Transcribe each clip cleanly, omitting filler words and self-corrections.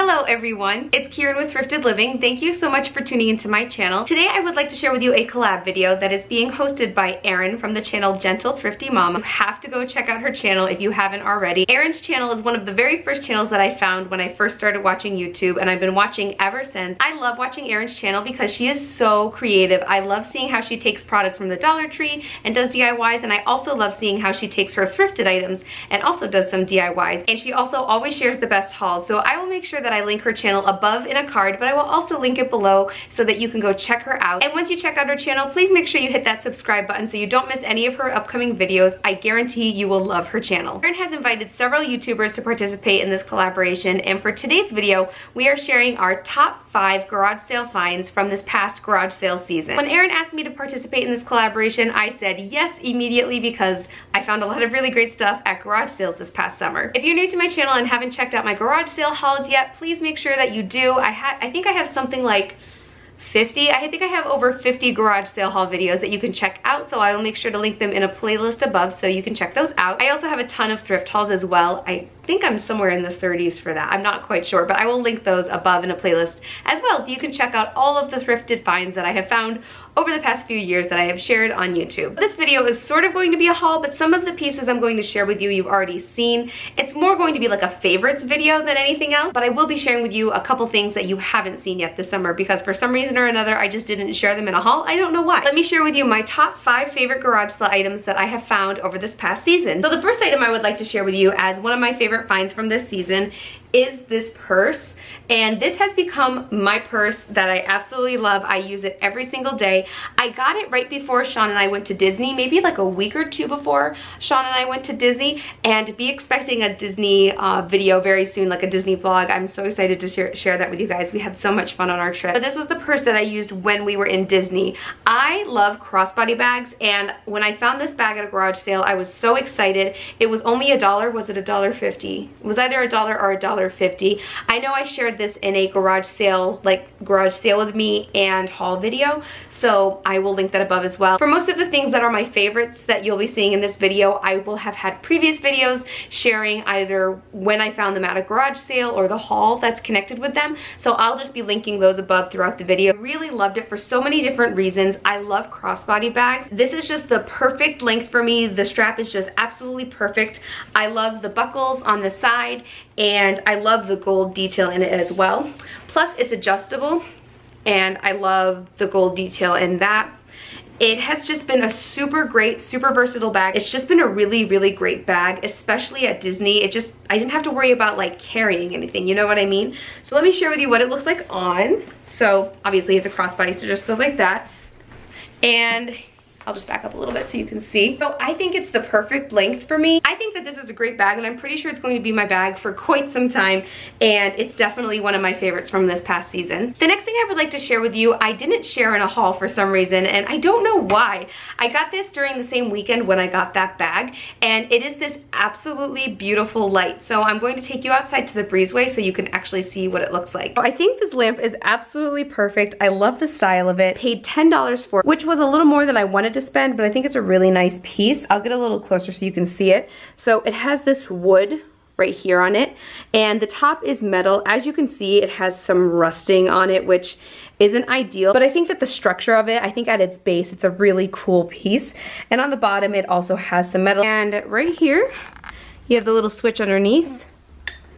Hello everyone, it's Kieran with Thrifted Living. Thank you so much for tuning into my channel. Today I would like to share with you a collab video that is being hosted by Erin from the channel Gentle Thrifty Mom. You have to go check out her channel if you haven't already. Erin's channel is one of the very first channels that I found when I first started watching YouTube, and I've been watching ever since. I love watching Erin's channel because she is so creative. I love seeing how she takes products from the Dollar Tree and does DIYs, and I also love seeing how she takes her thrifted items and also does some DIYs. And she also always shares the best hauls, so I will make sure that I link her channel above in a card, but I will also link it below so that you can go check her out. And once you check out her channel, please make sure you hit that subscribe button so you don't miss any of her upcoming videos. I guarantee you will love her channel. Erin has invited several YouTubers to participate in this collaboration, and for today's video, we are sharing our top 5 garage sale finds from this past garage sale season. When Erin asked me to participate in this collaboration, I said yes immediately because I found a lot of really great stuff at garage sales this past summer. If you're new to my channel and haven't checked out my garage sale hauls yet, please make sure that you do. I think I have something like 50. I think I have over 50 garage sale haul videos that you can check out, so I will make sure to link them in a playlist above so you can check those out. I also have a ton of thrift hauls as well. I think I'm somewhere in the 30s for that. I'm not quite sure, but I will link those above in a playlist as well so you can check out all of the thrifted finds that I have found over the past few years that I have shared on YouTube. This video is sort of going to be a haul, but some of the pieces I'm going to share with you you've already seen. It's more going to be like a favorites video than anything else, but I will be sharing with you a couple things that you haven't seen yet this summer because for some reason or another I just didn't share them in a haul. I don't know why. Let me share with you my top 5 favorite garage sale items that I have found over this past season. So the first item I would like to share with you as one of my favorite finds from this season is this purse, and this has become my purse that I absolutely love. I use it every single day. I got it right before Sean and I went to Disney, maybe like a week or two before Sean and I went to Disney, and be expecting a Disney video very soon, like a Disney vlog. I'm so excited to share that with you guys. We had so much fun on our trip. But this was the purse that I used when we were in Disney. I love crossbody bags, and when I found this bag at a garage sale, I was so excited. It was only $1. Was it $1.50? It was either $1 or $1.50. I know I shared this in a garage sale, like garage sale with me and haul video, so I will link that above as well. For most of the things that are my favorites that you'll be seeing in this video, I will have had previous videos sharing either when I found them at a garage sale or the haul that's connected with them, so I'll just be linking those above throughout the video. I really loved it for so many different reasons. I love crossbody bags. This is just the perfect length for me. The strap is just absolutely perfect. I love the buckles on the side, and I love the gold detail in it as well. Plus it's adjustable, and I love the gold detail in that. It has just been a super great, super versatile bag. It's just been a really, really great bag, especially at Disney. I didn't have to worry about like carrying anything, you know what I mean? So let me share with you what it looks like on. So obviously it's a crossbody, so it just goes like that. And I'll just back up a little bit so you can see. So I think it's the perfect length for me. I think that this is a great bag, and I'm pretty sure it's going to be my bag for quite some time, and it's definitely one of my favorites from this past season. The next thing I would like to share with you, I didn't share in a haul for some reason, and I don't know why. I got this during the same weekend when I got that bag, and it is this absolutely beautiful light. So I'm going to take you outside to the breezeway so you can actually see what it looks like. I think this lamp is absolutely perfect. I love the style of it. Paid $10 for it, which was a little more than I wanted to spend, but I think it's a really nice piece. I'll get a little closer so you can see it. So it has this wood right here on it, and the top is metal. As you can see, it has some rusting on it, which isn't ideal, but I think that the structure of it, I think at its base, it's a really cool piece. And on the bottom, it also has some metal. And right here, you have the little switch underneath.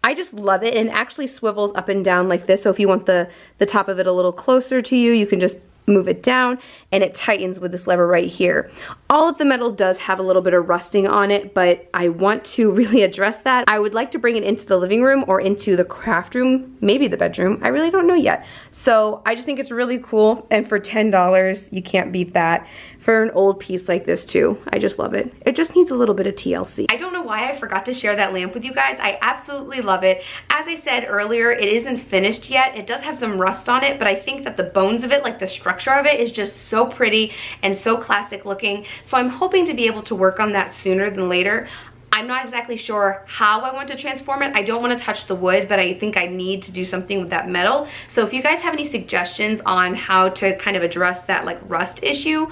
I just love it, and it actually swivels up and down like this, so if you want the top of it a little closer to you, you can just move it down, and it tightens with this lever right here. All of the metal does have a little bit of rusting on it, but I want to really address that. I would like to bring it into the living room or into the craft room, maybe the bedroom. I really don't know yet. So I just think it's really cool, and for $10, you can't beat that. For an old piece like this too, I just love it. It just needs a little bit of TLC. I don't know why I forgot to share that lamp with you guys. I absolutely love it. As I said earlier, it isn't finished yet. It does have some rust on it, but I think that the bones of it, like the structure of it, is just so pretty and so classic looking. So I'm hoping to be able to work on that sooner than later. I'm not exactly sure how I want to transform it. I don't want to touch the wood, but I think I need to do something with that metal. So if you guys have any suggestions on how to kind of address that like rust issue,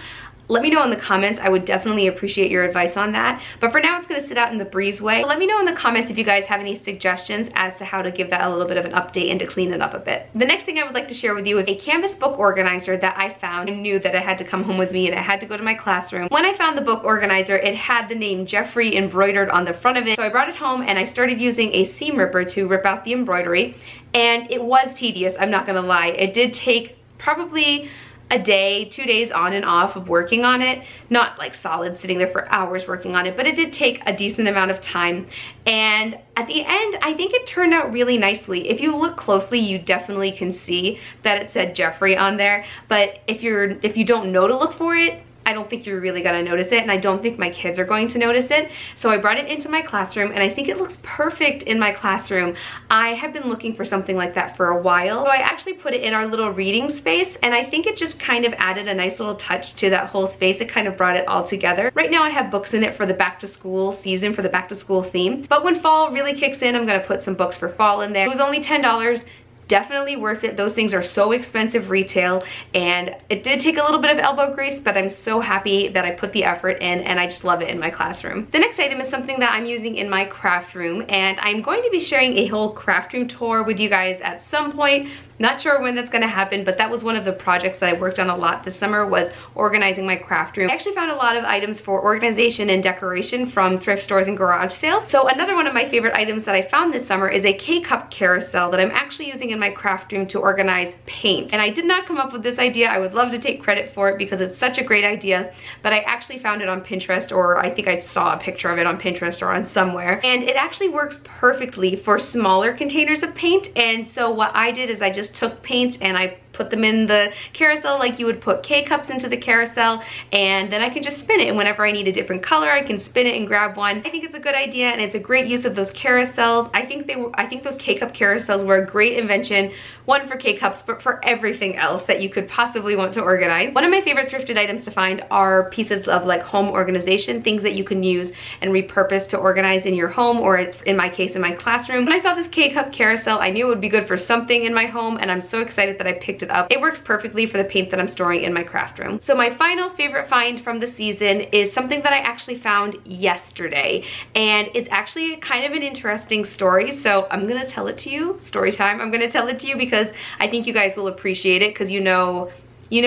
let me know in the comments. I would definitely appreciate your advice on that. But for now, it's gonna sit out in the breezeway. So let me know in the comments if you guys have any suggestions as to how to give that a little bit of an update and to clean it up a bit. The next thing I would like to share with you is a canvas book organizer that I found. I knew that it had to come home with me and I had to go to my classroom. When I found the book organizer, it had the name Jeffrey embroidered on the front of it. So I brought it home and I started using a seam ripper to rip out the embroidery. And it was tedious, I'm not gonna lie. It did take probably a day, 2 days on and off of working on it. Not like solid sitting there for hours working on it, but it did take a decent amount of time. And at the end, I think it turned out really nicely. If you look closely, you definitely can see that it said Jeffrey on there. But if you don't know to look for it, I don't think you're really gonna notice it, and I don't think my kids are going to notice it. So I brought it into my classroom, and I think it looks perfect in my classroom. I have been looking for something like that for a while. So I actually put it in our little reading space, and I think it just kind of added a nice little touch to that whole space. It kind of brought it all together. Right now I have books in it for the back to school season, for the back to school theme. But when fall really kicks in, I'm gonna put some books for fall in there. It was only $10. Definitely worth it. Those things are so expensive retail, and it did take a little bit of elbow grease, but I'm so happy that I put the effort in, and I just love it in my classroom. The next item is something that I'm using in my craft room, and I'm going to be sharing a whole craft room tour with you guys at some point. Not sure when that's gonna happen, but that was one of the projects that I worked on a lot this summer, was organizing my craft room. I actually found a lot of items for organization and decoration from thrift stores and garage sales. So another one of my favorite items that I found this summer is a K-cup carousel that I'm actually using in my craft room to organize paint. And I did not come up with this idea. I would love to take credit for it because it's such a great idea, but I actually found it on Pinterest, or I think I saw a picture of it on Pinterest or on somewhere. And it actually works perfectly for smaller containers of paint. And so what I did is I just took paint and I put them in the carousel like you would put K-cups into the carousel, and then I can just spin it, and whenever I need a different color I can spin it and grab one. I think it's a good idea, and it's a great use of those carousels. I think those K-cup carousels were a great invention, one for K-cups, but for everything else that you could possibly want to organize. One of my favorite thrifted items to find are pieces of like home organization, things that you can use and repurpose to organize in your home, or in my case in my classroom. When I saw this K-cup carousel, I knew it would be good for something in my home, and I'm so excited that I picked it up. It works perfectly for the paint that I'm storing in my craft room. So my final favorite find from the season is something that I actually found yesterday, and it's actually kind of an interesting story, so I'm gonna tell it to you. Story time. I'm gonna tell it to you because I think you guys will appreciate it, because you know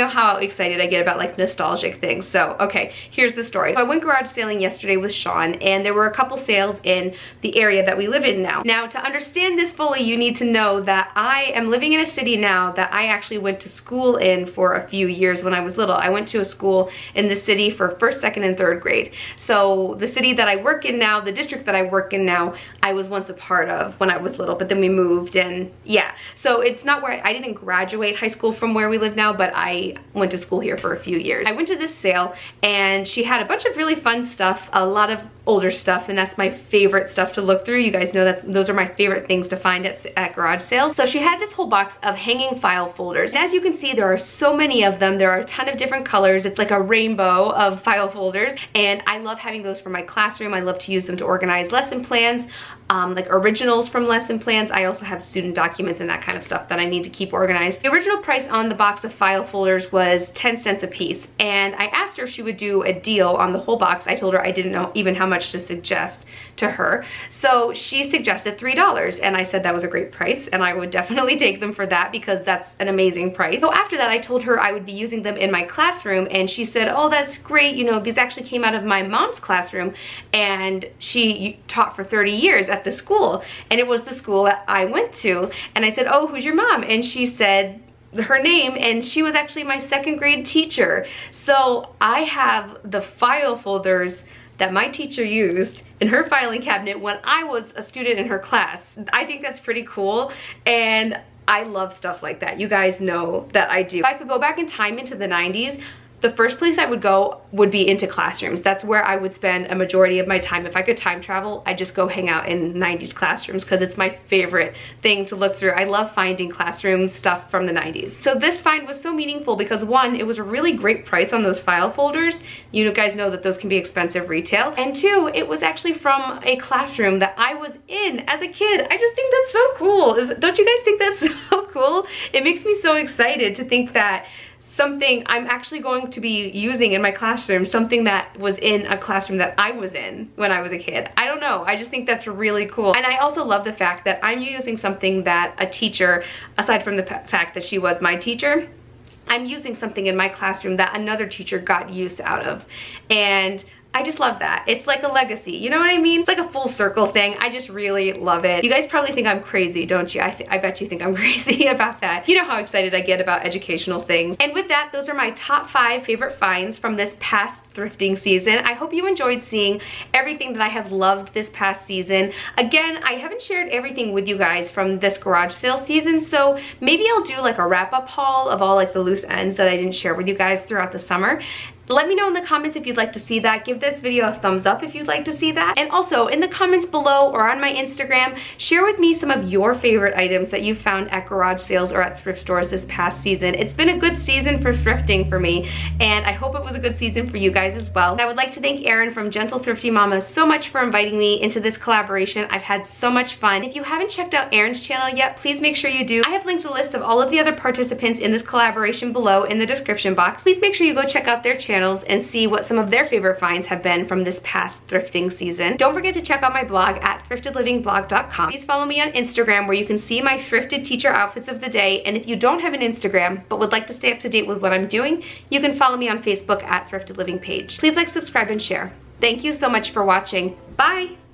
how excited I get about like nostalgic things. So, okay, here's the story. So I went garage sailing yesterday with Sean, and there were a couple sales in the area that we live in now. Now, to understand this fully, you need to know that I am living in a city now that I actually went to school in for a few years when I was little. I went to a school in the city for 1st, 2nd, and 3rd grade. So the city that I work in now, the district that I work in now, I was once a part of when I was little, but then we moved, and yeah. So it's not where I didn't graduate high school from where we live now, but I went to school here for a few years. I went to this sale, and she had a bunch of really fun stuff, a lot of older stuff, and that's my favorite stuff to look through. You guys know those are my favorite things to find at garage sales. So she had this whole box of hanging file folders. And as you can see, there are so many of them. There are a ton of different colors. It's like a rainbow of file folders, and I love having those for my classroom. I love to use them to organize lesson plans, like originals from lesson plans. I also have student documents and that kind of stuff that I need to keep organized. The original price on the box of file folders was 10 cents a piece, and I asked her if she would do a deal on the whole box. I told her I didn't know even how much to suggest to her, so she suggested $3, and I said that was a great price, and I would definitely take them for that because that's an amazing price. So after that, I told her I would be using them in my classroom, and she said, oh, that's great, you know, these actually came out of my mom's classroom, and she taught for 30 years at the school, and it was the school that I went to. And I said, oh, who's your mom? And she said her name, and she was actually my 2nd grade teacher. So I have the file folders that my teacher used in her filing cabinet when I was a student in her class. I think that's pretty cool, and I love stuff like that. You guys know that I do. If I could go back in time into the 90s, the first place I would go would be into classrooms. That's where I would spend a majority of my time. If I could time travel, I'd just go hang out in 90s classrooms because it's my favorite thing to look through. I love finding classroom stuff from the 90s. So this find was so meaningful because, one, it was a really great price on those file folders. You guys know that those can be expensive retail. And 2, it was actually from a classroom that I was in as a kid. I just think that's so cool. Don't you guys think that's so cool? It makes me so excited to think that something I'm actually going to be using in my classroom, something that was in a classroom that I was in when I was a kid. I don't know, I just think that's really cool. And I also love the fact that I'm using something that a teacher, aside from the fact that she was my teacher, I'm using something in my classroom that another teacher got use out of. And I just love that. It's like a legacy, you know what I mean? It's like a full circle thing. I just really love it. You guys probably think I'm crazy, don't you? I bet you think I'm crazy about that. You know how excited I get about educational things. And with that, those are my top 5 favorite finds from this past thrifting season. I hope you enjoyed seeing everything that I have loved this past season. Again, I haven't shared everything with you guys from this garage sale season, so maybe I'll do like a wrap-up haul of all like the loose ends that I didn't share with you guys throughout the summer. Let me know in the comments if you'd like to see that. Give this video a thumbs up if you'd like to see that. And also in the comments below or on my Instagram, share with me some of your favorite items that you found at garage sales or at thrift stores this past season. It's been a good season for thrifting for me, and I hope it was a good season for you guys as well. And I would like to thank Erin from Gentle Thrifty Mama so much for inviting me into this collaboration. I've had so much fun. If you haven't checked out Erin's channel yet, please make sure you do. I have linked a list of all of the other participants in this collaboration below in the description box. Please make sure you go check out their channels and see what some of their favorite finds have been from this past thrifting season. Don't forget to check out my blog at thriftedlivingblog.com. Please follow me on Instagram where you can see my thrifted teacher outfits of the day. And if you don't have an Instagram but would like to stay up to date with what I'm doing, you can follow me on Facebook at Thrifted Living page. Please like, subscribe, and share. Thank you so much for watching. Bye!